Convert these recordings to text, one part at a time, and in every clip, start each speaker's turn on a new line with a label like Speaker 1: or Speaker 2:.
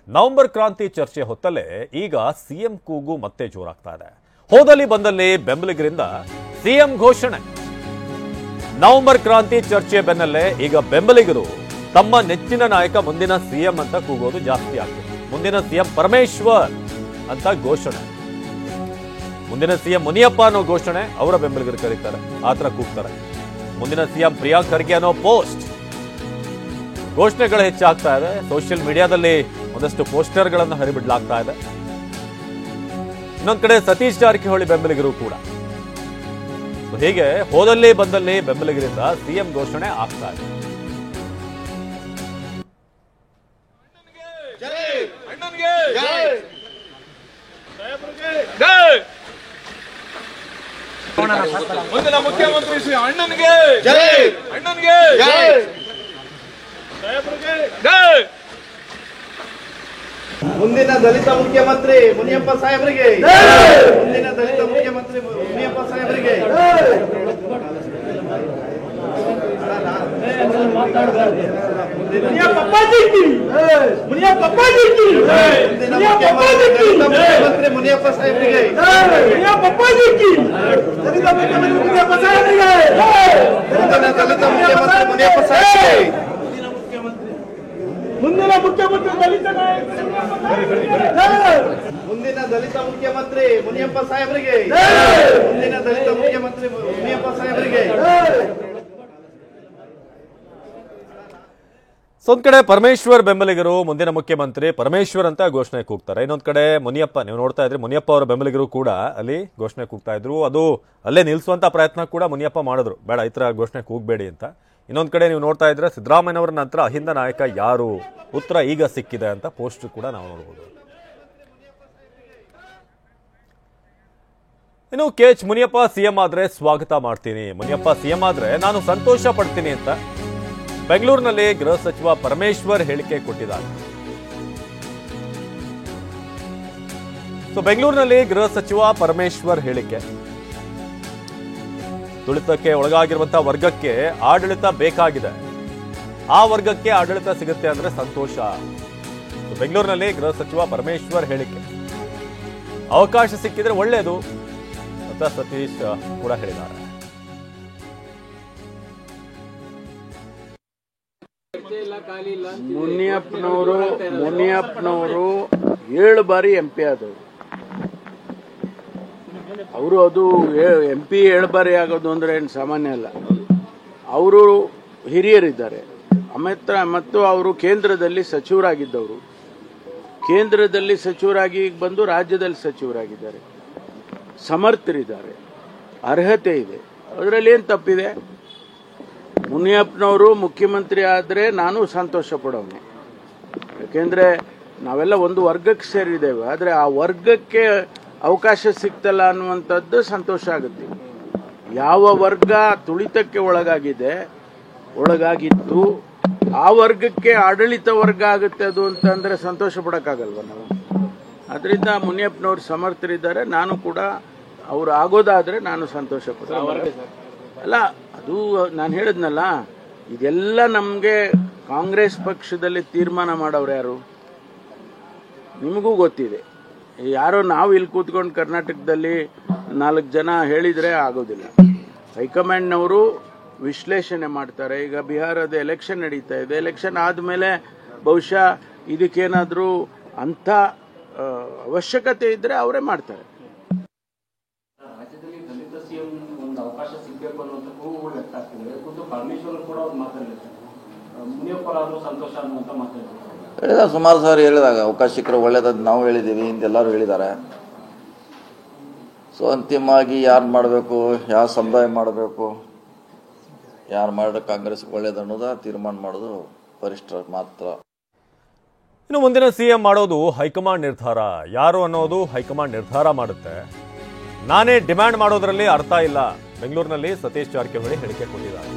Speaker 1: November ಕ್ರಾಂತಿ ಚರ್ಚೆ ಹೊತ್ತಲ್ಲೇ ಈಗ ಸಿಎಂ ಕೂಗು ಮತ್ತೆ ಜೋರಾಗ್ತಾ ಇದೆ. ಹೋದಲ್ಲಿ ಬಂದಲ್ಲಿ ಬೆಂಬಲಿಗರಿಂದ ಸಿಎಂ ಘೋಷಣೆ. ನವೆಂಬರ್ ಕ್ರಾಂತಿ ಚರ್ಚೆ ಬೆನ್ನಲ್ಲೇ ಈಗ ಬೆಂಬಲಿಗರು ತಮ್ಮ ನೆಚ್ಚಿನ ನಾಯಕ ಮುಂದಿನ ಸಿಎಂ ಅಂತ ಕೂಗೋದು ಜಾಸ್ತಿ ಆಗ್ತಿದೆ. ಮುಂದಿನ ಸಿಎಂ ಪರಮೇಶ್ವರ್ ಅಂತ ಘೋಷಣೆ. ಮುಂದಿನ ಸಿಎಂ ಮುನಿಯಪ್ಪ ಅನ್ನೋ ಘೋಷಣೆ ಅವರ ಬೆಂಬಲಿಗರು ಕರೀತಾರೆ, ಆತರ ಕೂಗ್ತಾರೆ. ಮುಂದಿನ ಸಿಎಂ ಪ್ರಿಯಾಂಕ್ ಖರ್ಗೆ ಅನ್ನೋ ಪೋಸ್ಟ್. ಘೋಷಣೆಗಳು ಹೆಚ್ಚಾಗ್ತಾ ಇದೆ. ಸೋಷಿಯಲ್ ಮೀಡಿಯಾದಲ್ಲಿ ಒಂದಷ್ಟು ಪೋಸ್ಟರ್ಗಳನ್ನು ಹರಿಬಿಡಲಾಗ್ತಾ ಇದೆ. ಇನ್ನೊಂದ್ ಕಡೆ ಸತೀಶ್ ಜಾರಕಿಹೊಳಿ ಬೆಂಬಲಿಗರು ಕೂಡ. ಹೀಗೆ ಹೋದಲ್ಲಿ ಬಂದಲ್ಲಿ ಬೆಂಬಲಿಗರಿಂದ ಸಿಎಂ ಘೋಷಣೆ ಆಗ್ತಾ ಇದೆ.
Speaker 2: ಮುಂದಿನ ಮುಖ್ಯಮಂತ್ರಿ ಶ್ರೀ ಅಣ್ಣನಿಗೆ ಅಣ್ಣನಿಗೆ
Speaker 3: ಮುಂದಿನ ದಲಿತ ಮುಖ್ಯಮಂತ್ರಿ ಮುನಿಯಪ್ಪ ಸಾಹೇಬರಿಗೆ, ಮುಂದಿನ ದಲಿತ ಮುಖ್ಯಮಂತ್ರಿ ಮುನಿಯಪ್ಪ ಸಾಹೇಬರಿಗೆ. ಮುಖ್ಯಮಂತ್ರಿ ಮುನಿಯಪ್ಪ ಸಾಹೇಬರಿಗೆ, ದಲಿತ ಮುಖ್ಯಮಂತ್ರಿ ಮುನಿಯಪ್ಪ ಸಾಹೇಬರಿಗೆ, ದಲಿತ ಮುಖ್ಯಮಂತ್ರಿ ಮುನಿಯಪ್ಪ ಸಾಹೇಬರಿಗೆ, ಮುಂದಿನ ಮುಖ್ಯಮಂತ್ರಿ ದಲಿತ ಮುಂದಿನ ದಲಿತ ಮುಖ್ಯಮಂತ್ರಿ ಮುನಿಯಪ್ಪ ಸಾಹೇಬರಿಗೆ, ಮುಂದಿನ ದಲಿತ ಮುಖ್ಯಮಂತ್ರಿ ಮುನಿಯಪ್ಪ ಸಾಹೇಬರಿಗೆ.
Speaker 1: ಒಂದ್ ಕಡೆ ಪರಮೇಶ್ವರ್ ಬೆಂಬಲಿಗರು ಮುಂದಿನ ಮುಖ್ಯಮಂತ್ರಿ ಪರಮೇಶ್ವರ್ ಅಂತ ಘೋಷಣೆ ಕೂಗ್ತಾರೆ. ಇನ್ನೊಂದ್ ಕಡೆ ಮುನಿಯಪ್ಪ, ನೀವು ನೋಡ್ತಾ ಇದ್ರಿ, ಮುನಿಯಪ್ಪ ಅವರ ಬೆಂಬಲಿಗರು ಕೂಡ ಅಲ್ಲಿ ಘೋಷಣೆ ಕೂಗ್ತಾ ಇದ್ರು. ಅದು ಅಲ್ಲೇ ನಿಲ್ಲಿಸುವಂತ ಪ್ರಯತ್ನ ಕೂಡ ಮುನಿಯಪ್ಪ ಮಾಡಿದ್ರು, ಬೇಡ ಈ ತರ ಘೋಷಣೆ ಕೂಗಬೇಡಿ ಅಂತ. ಇನ್ನೊಂದ್ ಕಡೆ ನೀವು ನೋಡ್ತಾ ಇದ್ರೆ ಸಿದ್ದರಾಮಯ್ಯನವರ ನಂತರ ಅಹಿಂದ ನಾಯಕ ಯಾರು, ಉತ್ತರ ಈಗ ಸಿಕ್ಕಿದೆ ಅಂತ ಪೋಸ್ಟ್ ಕೂಡ ನಾವು ನೋಡಬಹುದು. ಇನ್ನು KH ಮುನಿಯಪ್ಪ ಸಿಎಂ ಆದ್ರೆ ಸ್ವಾಗತ ಮಾಡ್ತೀನಿ, ಮುನಿಯಪ್ಪ ಸಿಎಂ ಆದ್ರೆ ನಾನು ಸಂತೋಷ ಪಡ್ತೀನಿ ಅಂತ ಬೆಂಗಳೂರಿನಲ್ಲಿ ಗೃಹ ಸಚಿವ ಪರಮೇಶ್ವರ್ ಹೇಳಿಕೆ ಕೊಟ್ಟಿದ್ದಾರೆ. ಬೆಂಗಳೂರಿನಲ್ಲಿ ಗೃಹ ಸಚಿವ ಪರಮೇಶ್ವರ್ ಹೇಳಿಕೆ, ತುಳಿತಕ್ಕೆ ಒಳಗಾಗಿರುವಂತಹ ವರ್ಗಕ್ಕೆ ಆಡಳಿತ ಬೇಕಾಗಿದೆ, ಆ ವರ್ಗಕ್ಕೆ ಆಡಳಿತ ಸಿಗುತ್ತೆ ಅಂದ್ರೆ ಸಂತೋಷ. ಬೆಂಗಳೂರಿನಲ್ಲಿ ಗೃಹ ಸಚಿವ ಪರಮೇಶ್ವರ್ ಹೇಳಿಕೆ, ಅವಕಾಶ ಸಿಕ್ಕಿದ್ರೆ ಒಳ್ಳೆಯದು ಅಂತ ಸತೀಶ್ ಕೂಡ ಹೇಳಿದ್ದಾರೆ.
Speaker 4: ಮುನಿಯಪ್ಪನವರು 7 ಬಾರಿ MP ಆದವರು. ಅವರು ಅದು MP 7 ಬಾರಿ ಆಗೋದು ಅಂದ್ರೆ ಏನು ಸಾಮಾನ್ಯ ಅಲ್ಲ. ಅವರು ಹಿರಿಯರಿದ್ದಾರೆ. ಮತ್ತು ಅವರು ಕೇಂದ್ರದಲ್ಲಿ ಸಚಿವರಾಗಿದ್ದವರು. ಕೇಂದ್ರದಲ್ಲಿ ಸಚಿವರಾಗಿ ಬಂದು ರಾಜ್ಯದಲ್ಲಿ ಸಚಿವರಾಗಿದ್ದಾರೆ. ಸಮರ್ಥರಿದ್ದಾರೆ, ಅರ್ಹತೆ ಇದೆ. ಅದರಲ್ಲಿ ಏನು ತಪ್ಪಿದೆ? ಮುನಿಯಪ್ಪನವರು ಮುಖ್ಯಮಂತ್ರಿ ಆದರೆ ನಾನು ಸಂತೋಷ ಪಡೋನೆ. ಯಾಕೆಂದರೆ ನಾವೆಲ್ಲ ಒಂದು ವರ್ಗಕ್ಕೆ ಸೇರಿದ್ದೇವೆ. ಆದರೆ ಆ ವರ್ಗಕ್ಕೆ ಅವಕಾಶ ಸಿಗ್ತಲ್ಲ ಅನ್ನುವಂಥದ್ದು ಸಂತೋಷ ಆಗುತ್ತೆ. ಯಾವ ವರ್ಗ ತುಳಿತಕ್ಕೆ ಒಳಗಾಗಿತ್ತು ಆ ವರ್ಗಕ್ಕೆ ಆಡಳಿತ ವರ್ಗ ಆಗುತ್ತೆ ಅದು ಅಂತಂದರೆ ಸಂತೋಷ ಪಡೋಕ್ಕಾಗಲ್ವ ನಾವು? ಅದರಿಂದ ಮುನಿಯಪ್ಪನವರು ಸಮರ್ಥರಿದ್ದಾರೆ. ನಾನು ಕೂಡ ಅವರು ಆಗೋದಾದರೆ ನಾನು ಸಂತೋಷ ಪಡ್ತೀನಿ. ಅಲ್ಲ, ಅದು ನಾನು ಹೇಳಿದ್ನಲ್ಲ, ಇದೆಲ್ಲ ನಮಗೆ ಕಾಂಗ್ರೆಸ್ ಪಕ್ಷದಲ್ಲಿ ತೀರ್ಮಾನ ಮಾಡೋರು ಯಾರು ನಿಮಗೂ ಗೊತ್ತಿದೆ. ಯಾರೋ ನಾವು ಇಲ್ಲಿ ಕೂತ್ಕೊಂಡು ಕರ್ನಾಟಕದಲ್ಲಿ 4 ಜನ ಹೇಳಿದರೆ ಆಗೋದಿಲ್ಲ. ಹೈಕಮಾಂಡ್ನವರು ವಿಶ್ಲೇಷಣೆ ಮಾಡ್ತಾರೆ. ಈಗ ಬಿಹಾರದ ಎಲೆಕ್ಷನ್ ನಡೀತಾ ಇದೆ. ಎಲೆಕ್ಷನ್ ಆದಮೇಲೆ ಬಹುಶಃ ಇದಕ್ಕೇನಾದರೂ ಅಂಥ ಅವಶ್ಯಕತೆ ಇದ್ದರೆ ಅವರೇ ಮಾಡ್ತಾರೆ.
Speaker 5: ಹೇಳಿದ ಸುಮಾರು ಸಾರಿ ಹೇಳಿದಾಗ ಅವಕಾಶ ಸಿಕ್ಕರೆ ಒಳ್ಳೇದಂತ ನಾವು ಹೇಳಿದ್ದೀವಿ, ಹಿಂದೆಲ್ಲರೂ ಹೇಳಿದ್ದಾರೆ. ಸೊ ಅಂತಿಮವಾಗಿ ಯಾರು ಮಾಡಬೇಕು, ಯಾವ ಸಮುದಾಯ ಮಾಡಬೇಕು, ಯಾರು ಮಾಡಿದ್ರೆ ಕಾಂಗ್ರೆಸ್ಗೆ ಒಳ್ಳೇದು ಅನ್ನೋದು ತೀರ್ಮಾನ ಮಾಡೋದು ವರಿಷ್ಠರ ಮಾತ್ರ.
Speaker 1: ಇನ್ನು ಮುಂದಿನ ಸಿಎಂ ಮಾಡೋದು ಹೈಕಮಾಂಡ್ ನಿರ್ಧಾರ. ಯಾರು ಅನ್ನೋದು ಹೈಕಮಾಂಡ್ ನಿರ್ಧಾರ ಮಾಡುತ್ತೆ. ನಾನೇ ಡಿಮ್ಯಾಂಡ್ ಮಾಡೋದ್ರಲ್ಲಿ ಅರ್ಥ ಇಲ್ಲ. ಬೆಂಗಳೂರಿನಲ್ಲಿ ಸತೀಶ್ ಜಾರಕಿಹೊಳಿ ಹೇಳಿಕೆ ಕೊಟ್ಟಿದ್ದಾರೆ.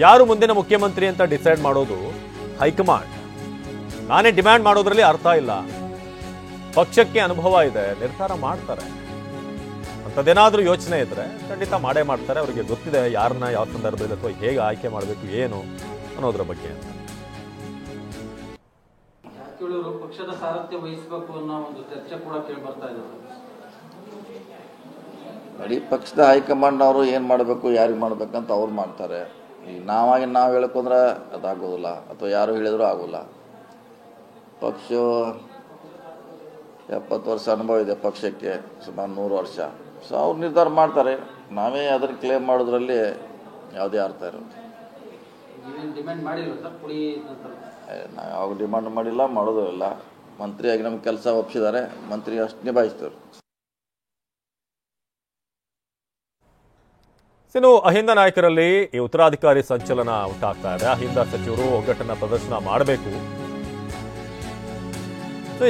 Speaker 1: ಯಾರು ಮುಂದಿನ ಮುಖ್ಯಮಂತ್ರಿ ಅಂತ ಡಿಸೈಡ್ ಮಾಡೋದು ಹೈಕಮಾಂಡ್. ನಾನೇ ಡಿಮ್ಯಾಂಡ್ ಮಾಡೋದ್ರಲ್ಲಿ ಅರ್ಥ ಇಲ್ಲ. ಪಕ್ಷಕ್ಕೆ ಅನುಭವ ಇದೆ, ನಿರ್ಧಾರ ಮಾಡ್ತಾರೆ. ಅಂಥದ್ದೇನಾದ್ರೂ ಯೋಚನೆ ಇದ್ರೆ ಖಂಡಿತ ಮಾಡೇ ಮಾಡ್ತಾರೆ. ಅವರಿಗೆ ಗೊತ್ತಿದೆ ಯಾರನ್ನ ಯಾವ ಸಂದರ್ಭದಲ್ಲಿ ಅಥವಾ ಹೇಗೆ ಆಯ್ಕೆ ಮಾಡಬೇಕು ಏನು ಅನ್ನೋದ್ರ ಬಗ್ಗೆ ಅಂತ.
Speaker 6: ಜಾರಕಿಹೊಳಿ ಅವರು ಪಕ್ಷದ ಸಾರಥ್ಯ ವಹಿಸಬೇಕು ಅನ್ನೋ ಒಂದು ಚರ್ಚೆ ಕೂಡ ಕೇಳಿ ಬರ್ತಾ ಇದೆ.
Speaker 5: ಇಡೀ ಪಕ್ಷದ ಹೈಕಮಾಂಡ್ ಅವರು ಏನು ಮಾಡಬೇಕು, ಯಾರಿಗೆ ಮಾಡಬೇಕಂತ ಅವ್ರು ಮಾಡ್ತಾರೆ. ಈಗ ನಾವು ಹೇಳ್ಕೊಂಡ್ರೆ ಅದಾಗೋದಿಲ್ಲ, ಅಥವಾ ಯಾರು ಹೇಳಿದ್ರು ಆಗೋಲ್ಲ. ಪಕ್ಷ 70 ವರ್ಷ ಅನುಭವ ಇದೆ ಪಕ್ಷಕ್ಕೆ, ಸುಮಾರು 100 ವರ್ಷ. ಸೊ ಅವ್ರು ನಿರ್ಧಾರ ಮಾಡ್ತಾರೆ. ನಾವೇ ಅದನ್ನು ಕ್ಲೇಮ್ ಮಾಡೋದ್ರಲ್ಲಿ ಯಾವುದೇ ಅರ್ಥ ಇರೋದು. ನಾವು ಯಾವಾಗ ಡಿಮಾಂಡ್ ಮಾಡಿಲ್ಲ, ಮಾಡೋದು ಇಲ್ಲ. ಮಂತ್ರಿಯಾಗಿ ನಮ್ಗೆ ಕೆಲಸ ಒಪ್ಪಿಸಿದ್ದಾರೆ, ಮಂತ್ರಿ ಅಷ್ಟು ನಿಭಾಯಿಸ್ತಾರೆ.
Speaker 1: ಇನ್ನು ಅಹಿಂದ ನಾಯಕರಲ್ಲಿ ಈ ಉತ್ತರಾಧಿಕಾರಿ ಸಂಚಲನ ಉಂಟಾಗ್ತಾ ಇದೆ. ಅಹಿಂದ ಸಚಿವರು ಒಗ್ಗಟ್ಟನ್ನ ಪ್ರದರ್ಶನ ಮಾಡಬೇಕು,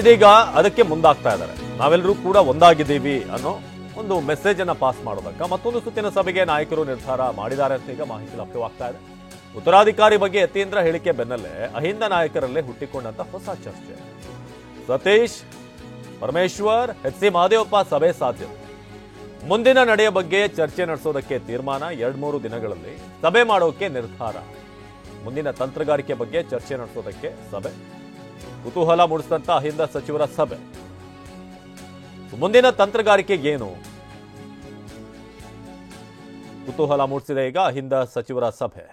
Speaker 1: ಇದೀಗ ಅದಕ್ಕೆ ಮುಂದಾಗ್ತಾ ಇದ್ದಾರೆ. ನಾವೆಲ್ಲರೂ ಕೂಡ ಒಂದಾಗಿದ್ದೀವಿ ಅನ್ನೋ ಒಂದು ಮೆಸೇಜ್ ಅನ್ನ ಪಾಸ್ ಮಾಡೋದಕ್ಕೆ ಮತ್ತೊಂದು ಸುತ್ತಿನ ಸಭೆಗೆ ನಾಯಕರು ನಿರ್ಧಾರ ಮಾಡಿದ್ದಾರೆ ಅಂತ ಈಗ ಮಾಹಿತಿ ಲಭ್ಯವಾಗ್ತಾ ಇದೆ. ಉತ್ತರಾಧಿಕಾರಿ ಬಗ್ಗೆ ಯತೀಂದ್ರ ಹೇಳಿಕೆ ಬೆನ್ನಲ್ಲೇ ಅಹಿಂದ ನಾಯಕರಲ್ಲೇ ಹುಟ್ಟಿಕೊಂಡಂತ ಹೊಸ ಚರ್ಚೆ. ಸತೀಶ್, ಪರಮೇಶ್ವರ್, ಎಚ್ ಸಿ ಮಹದೇವಪ್ಪ ಸಭೆ ಸಾಧ್ಯತೆ. ಮುಂದಿನ ನಡೆಯ ಬಗ್ಗೆ ಚರ್ಚೆ ನಡೆಸೋದಕ್ಕೆ ತೀರ್ಮಾನ. 2-3 ದಿನಗಳಲ್ಲಿ ಸಭೆ ಮಾಡೋಕೆ ನಿರ್ಧಾರ. ಮುಂದಿನ ತಂತ್ರಗಾರಿಕೆ ಬಗ್ಗೆ ಚರ್ಚೆ ನಡೆಸೋದಕ್ಕೆ ಸಭೆ. ಕುತೂಹಲ ಮೂಡಿಸಿದಂತ ಅಹಿಂದ ಸಚಿವರ ಸಭೆ. ಮುಂದಿನ ತಂತ್ರಗಾರಿಕೆ ಏನು ಕುತೂಹಲ ಮೂಡಿಸಿದೆ ಈಗ ಅಹಿಂದ ಸಚಿವರ ಸಭೆ.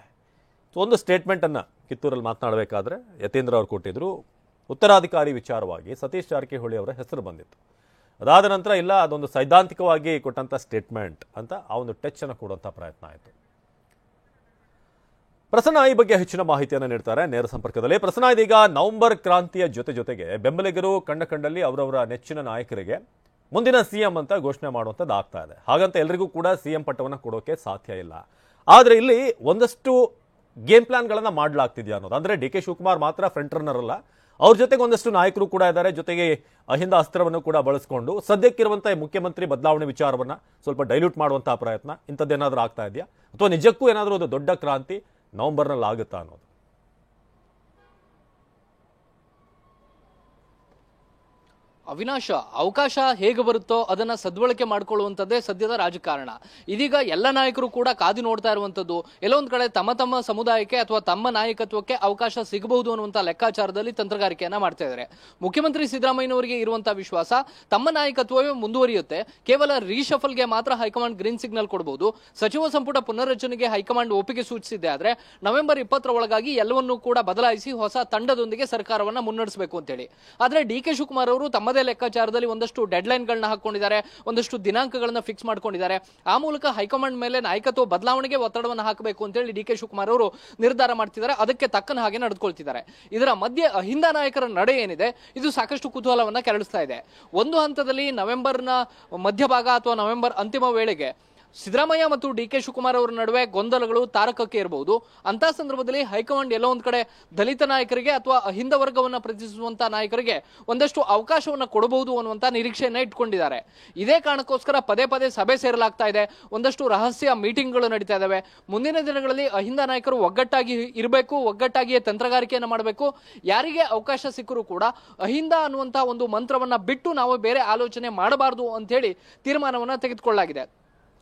Speaker 1: ಒಂದು ಸ್ಟೇಟ್ಮೆಂಟ್ ಅನ್ನ ಕಿತ್ತೂರಲ್ಲಿ ಮಾತನಾಡಬೇಕಾದ್ರೆ ಯತೀಂದ್ರ ಅವರು ಕೊಟ್ಟಿದ್ರು. ಉತ್ತರಾಧಿಕಾರಿ ವಿಚಾರವಾಗಿ ಸತೀಶ್ ಜಾರಕಿಹೊಳಿ ಅವರ ಹೆಸರು ಬಂದಿತ್ತು. ಅದಾದ ನಂತರ ಇಲ್ಲ, ಅದೊಂದು ಸೈದ್ಧಾಂತಿಕವಾಗಿ ಕೊಟ್ಟಂತ ಸ್ಟೇಟ್ಮೆಂಟ್ ಅಂತ ಆ ಒಂದು ಟಚ್ ಅನ್ನು ಕೊಡುವಂತ ಪ್ರಯತ್ನ ಆಯಿತು. ಪ್ರಸನ್ನ ಈ ಬಗ್ಗೆ ಹೆಚ್ಚಿನ ಮಾಹಿತಿಯನ್ನು ನೀಡ್ತಾರೆ ನೇರ ಸಂಪರ್ಕದಲ್ಲಿ. ಪ್ರಸನ್ನ, ಇದೀಗ ನವೆಂಬರ್ ಕ್ರಾಂತಿಯ ಜೊತೆಗೆ ಬೆಂಬಲಿಗರು ಕಂಡಲ್ಲಿ ಅವರವರ ನೆಚ್ಚಿನ ನಾಯಕರಿಗೆ ಮುಂದಿನ ಸಿಎಂ ಅಂತ ಘೋಷಣೆ ಮಾಡುವಂಥದ್ದು ಆಗ್ತಾ ಇದೆ. ಹಾಗಂತ ಎಲ್ರಿಗೂ ಕೂಡ ಸಿಎಂ ಪಟ್ಟವನ್ನು ಕೊಡೋಕೆ ಸಾಧ್ಯ ಇಲ್ಲ. ಆದರೆ ಇಲ್ಲಿ ಒಂದಷ್ಟು ಗೇಮ್ ಪ್ಲಾನ್ಗಳನ್ನು ಮಾಡಲಾಗ್ತಿದೆಯಾ ಅನ್ನೋದು. ಅಂದರೆ ಡಿ ಕೆ ಶಿವಕುಮಾರ್ ಮಾತ್ರ ಫ್ರಂಟ್ ರನ್ನರ್ ಅಲ್ಲ, ಅವ್ರ ಜೊತೆಗೆ ಒಂದಷ್ಟು ನಾಯಕರು ಕೂಡ ಇದ್ದಾರೆ. ಜೊತೆಗೆ ಅಹಿಂದ ಅಸ್ತ್ರವನ್ನು ಕೂಡ ಬಳಸಿಕೊಂಡು ಸದ್ಯಕ್ಕಿರುವಂತಹ ಮುಖ್ಯಮಂತ್ರಿ ಬದಲಾವಣೆ ವಿಚಾರವನ್ನ ಸ್ವಲ್ಪ ಡೈಲ್ಯೂಟ್ ಮಾಡುವಂತಹ ಪ್ರಯತ್ನ ಇಂಥದ್ದೇನಾದ್ರೂ ಆಗ್ತಾ ಇದೆಯಾ, ಅಥವಾ ನಿಜಕ್ಕೂ ಏನಾದರೂ ಒಂದು ದೊಡ್ಡ ಕ್ರಾಂತಿ ನವೆಂಬರ್ನಲ್ಲಿ ಆಗುತ್ತಾ ಅನ್ನೋದು?
Speaker 7: ಅವಿನಾಶ, ಅವಕಾಶ ಹೇಗೆ ಬರುತ್ತೋ ಅದನ್ನ ಸದ್ಬಳಕೆ ಮಾಡ್ಕೊಳ್ಳುವಂಥದ್ದೇ ಸದ್ಯದ ರಾಜಕಾರಣ. ಇದೀಗ ಎಲ್ಲ ನಾಯಕರು ಕೂಡ ಕಾದು ನೋಡ್ತಾ ಇರುವಂತದ್ದು ಎಲ್ಲೊಂದ್ ಕಡೆ ತಮ್ಮ ತಮ್ಮ ಸಮುದಾಯಕ್ಕೆ ಅಥವಾ ತಮ್ಮ ನಾಯಕತ್ವಕ್ಕೆ ಅವಕಾಶ ಸಿಗಬಹುದು ಅನ್ನುವಂತ ಲೆಕ್ಕಾಚಾರದಲ್ಲಿ ತಂತ್ರಗಾರಿಕೆಯನ್ನ ಮಾಡ್ತಾ ಇದ್ದಾರೆ. ಮುಖ್ಯಮಂತ್ರಿ ಸಿದ್ದರಾಮಯ್ಯನವರಿಗೆ ಇರುವಂತಹ ವಿಶ್ವಾಸ ತಮ್ಮ ನಾಯಕತ್ವವೇ ಮುಂದುವರಿಯುತ್ತೆ, ಕೇವಲ ರೀಶಫಲ್ಗೆ ಮಾತ್ರ ಹೈಕಮಾಂಡ್ ಗ್ರೀನ್ ಸಿಗ್ನಲ್ ಕೊಡಬಹುದು. ಸಚಿವ ಸಂಪುಟ ಪುನರ್ರಚನೆಗೆ ಹೈಕಮಾಂಡ್ ಒಪ್ಪಿಗೆ ಸೂಚಿಸಿದೆ. ಆದ್ರೆ ನವೆಂಬರ್ 20ರ ಒಳಗಾಗಿ ಎಲ್ಲವನ್ನೂ ಕೂಡ ಬದಲಾಯಿಸಿ ಹೊಸ ತಂಡದೊಂದಿಗೆ ಸರ್ಕಾರವನ್ನ ಮುನ್ನಡೆಸಬೇಕು ಅಂತೇಳಿ. ಆದ್ರೆ ಡಿ ಕೆ ಶಿವಕುಮಾರ್ ಅವರು ತಮ್ಮದೇ ಲೆಕ್ಕಾಚಾರದಲ್ಲಿ ಒಂದಷ್ಟು ಡೆಡ್ ಲೈನ್ ಗಳನ್ನ ಹಾಕೊಂಡಿದ್ದಾರೆ, ಒಂದಷ್ಟು ದಿನಾಂಕಗಳನ್ನ ಫಿಕ್ಸ್ ಮಾಡ್ಕೊಂಡಿದ್ದಾರೆ. ಆ ಮೂಲಕ ಹೈಕಮಾಂಡ್ ಮೇಲೆ ನಾಯಕತ್ವ ಬದಲಾವಣೆಗೆ ಒತ್ತಡವನ್ನು ಹಾಕಬೇಕು ಅಂತ ಹೇಳಿ ಡಿ ಕೆ ಶಿವಕುಮಾರ್ ಅವರು ನಿರ್ಧಾರ ಮಾಡ್ತಿದ್ದಾರೆ. ಅದಕ್ಕೆ ತಕ್ಕನ ಹಾಗೆ ನಡೆದುಕೊಳ್ತಿದ್ದಾರೆ. ಇದರ ಮಧ್ಯೆ ಅಹಿಂದ ನಾಯಕರ ನಡೆ ಏನಿದೆ ಇದು ಸಾಕಷ್ಟು ಕುತೂಹಲವನ್ನ ಕೆರಳಿಸ್ತಾ ಇದೆ. ಒಂದು ಹಂತದಲ್ಲಿ ನವೆಂಬರ್ನ ಮಧ್ಯಭಾಗ ಅಥವಾ ನವೆಂಬರ್ ಅಂತಿಮ ವೇಳೆಗೆ ಸಿದ್ದರಾಮಯ್ಯ ಮತ್ತು ಡಿ ಕೆ ಶಿವಕುಮಾರ್ ಅವರ ನಡುವೆ ಗೊಂದಲಗಳು ತಾರಕಕ್ಕೆ ಇರಬಹುದು. ಅಂತ ಸಂದರ್ಭದಲ್ಲಿ ಹೈಕಮಾಂಡ್ ಎಲ್ಲೋ ಒಂದ್ ಕಡೆ ದಲಿತ ನಾಯಕರಿಗೆ ಅಥವಾ ಅಹಿಂದ ವರ್ಗವನ್ನ ಪ್ರತಿನಿಧಿಸುವಂತಹ ನಾಯಕರಿಗೆ ಒಂದಷ್ಟು ಅವಕಾಶವನ್ನ ಕೊಡಬಹುದು ಅನ್ನುವಂತ ನಿರೀಕ್ಷೆಯನ್ನ ಇಟ್ಕೊಂಡಿದ್ದಾರೆ. ಇದೇ ಕಾರಣಕ್ಕೋಸ್ಕರ ಪದೇ ಪದೇ ಸಭೆ ಸೇರಲಾಗ್ತಾ ಇದೆ. ಒಂದಷ್ಟು ರಹಸ್ಯ ಮೀಟಿಂಗ್ಗಳು ನಡೀತಾ ಇದಾವೆ. ಮುಂದಿನ ದಿನಗಳಲ್ಲಿ ಅಹಿಂದ ನಾಯಕರು ಒಗ್ಗಟ್ಟಾಗಿ ಇರಬೇಕು, ಒಗ್ಗಟ್ಟಾಗಿಯೇ ತಂತ್ರಗಾರಿಕೆಯನ್ನ ಮಾಡಬೇಕು. ಯಾರಿಗೆ ಅವಕಾಶ ಸಿಕ್ಕರೂ ಕೂಡ ಅಹಿಂದ ಅನ್ನುವಂತ ಒಂದು ಮಂತ್ರವನ್ನ ಬಿಟ್ಟು ನಾವು ಬೇರೆ ಆಲೋಚನೆ ಮಾಡಬಾರದು ಅಂತ ಹೇಳಿ ತೀರ್ಮಾನವನ್ನ ತೆಗೆದುಕೊಳ್ಳಲಾಗಿದೆ.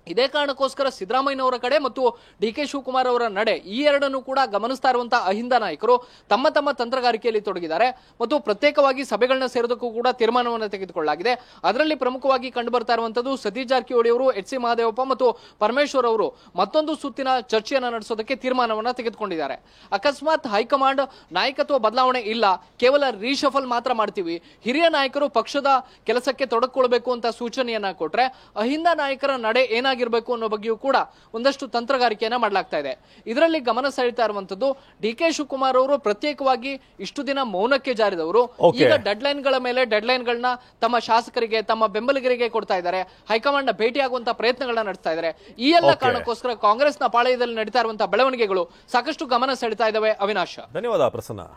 Speaker 7: ಇದೇ ಕಾರಣಕ್ಕೋಸ್ಕರ ಸಿದ್ದರಾಮಯ್ಯನವರ ಕಡೆ ಮತ್ತು ಡಿ ಕೆ ಶಿವಕುಮಾರ್ ಅವರ ನಡೆ ಈ ಎರಡನ್ನು ಕೂಡ ಗಮನಿಸ್ತಾ ಇರುವಂತಹ ಅಹಿಂದ ನಾಯಕರು ತಮ್ಮ ತಮ್ಮ ತಂತ್ರಗಾರಿಕೆಯಲ್ಲಿ ತೊಡಗಿದ್ದಾರೆ ಮತ್ತು ಪ್ರತ್ಯೇಕವಾಗಿ ಸಭೆಗಳನ್ನ ಸೇರೋದಕ್ಕೂ ಕೂಡ ತೀರ್ಮಾನವನ್ನು ತೆಗೆದುಕೊಳ್ಳಲಾಗಿದೆ. ಅದರಲ್ಲಿ ಪ್ರಮುಖವಾಗಿ ಕಂಡು ಬರ್ತಾ ಇರುವಂತದ್ದು ಸತೀಶ್ ಜಾರಕಿಹೊಳಿ ಅವರು, ಎಚ್ ಸಿ ಮಹದೇವಪ್ಪ ಮತ್ತು ಪರಮೇಶ್ವರ್ ಅವರು ಮತ್ತೊಂದು ಸುತ್ತಿನ ಚರ್ಚೆಯನ್ನು ನಡೆಸೋದಕ್ಕೆ ತೀರ್ಮಾನವನ್ನ ತೆಗೆದುಕೊಂಡಿದ್ದಾರೆ. ಅಕಸ್ಮಾತ್ ಹೈಕಮಾಂಡ್ ನಾಯಕತ್ವ ಬದಲಾವಣೆ ಇಲ್ಲ, ಕೇವಲ ರೀಶಫಲ್ ಮಾತ್ರ ಮಾಡ್ತೀವಿ, ಹಿರಿಯ ನಾಯಕರು ಪಕ್ಷದ ಕೆಲಸಕ್ಕೆ ತೊಡಗಿಕೊಳ್ಬೇಕು ಅಂತ ಸೂಚನೆಯನ್ನ ಕೊಟ್ರೆ ಅಹಿಂದ ನಾಯಕರ ನಡೆ ಏನಾಗಿರ್ಬೇಕು ಅನ್ನೋ ಬಗ್ಗೆಯೂ ಕೂಡ ಒಂದಷ್ಟು ತಂತ್ರಗಾರಿಕೆಯನ್ನ ಮಾಡಲಾಗ್ತಾ ಇದೆ. ಇದರಲ್ಲಿ ಗಮನ ಸೆಳೀತಾ ಇರುವಂತದ್ದು ಡಿ ಕೆ ಶಿವಕುಮಾರ್ ಅವರು ಪ್ರತ್ಯೇಕವಾಗಿ ಇಷ್ಟು ದಿನ ಮೌನಕ್ಕೆ ಜಾರಿದವರು ಈಗ ಡೆಡ್ ಲೈನ್ ಗಳ ಮೇಲೆ ಡೆಡ್ ಲೈನ್ ಗಳನ್ನ ತಮ್ಮ ಶಾಸಕರಿಗೆ, ತಮ್ಮ ಬೆಂಬಲಿಗರಿಗೆ ಕೊಡ್ತಾ ಇದ್ದಾರೆ. ಹೈಕಮಾಂಡ್ ನ ಭೇಟಿಯಾಗುವಂತಹ ಪ್ರಯತ್ನಗಳನ್ನ ನಡೆಸ್ತಾ ಇದ್ದಾರೆ. ಈ ಎಲ್ಲ ಕಾರಣಕ್ಕೋಸ್ಕರ ಕಾಂಗ್ರೆಸ್ನ ಪಾಳಯದಲ್ಲಿ ನಡೀತಾ ಇರುವಂತಹ ಬೆಳವಣಿಗೆಗಳು ಸಾಕಷ್ಟು ಗಮನ ಸೆಳೀತಾ ಇದ್ದಾವೆ. ಅವಿನಾಶ,
Speaker 1: ಧನ್ಯವಾದ ಪ್ರಸನ್ನ.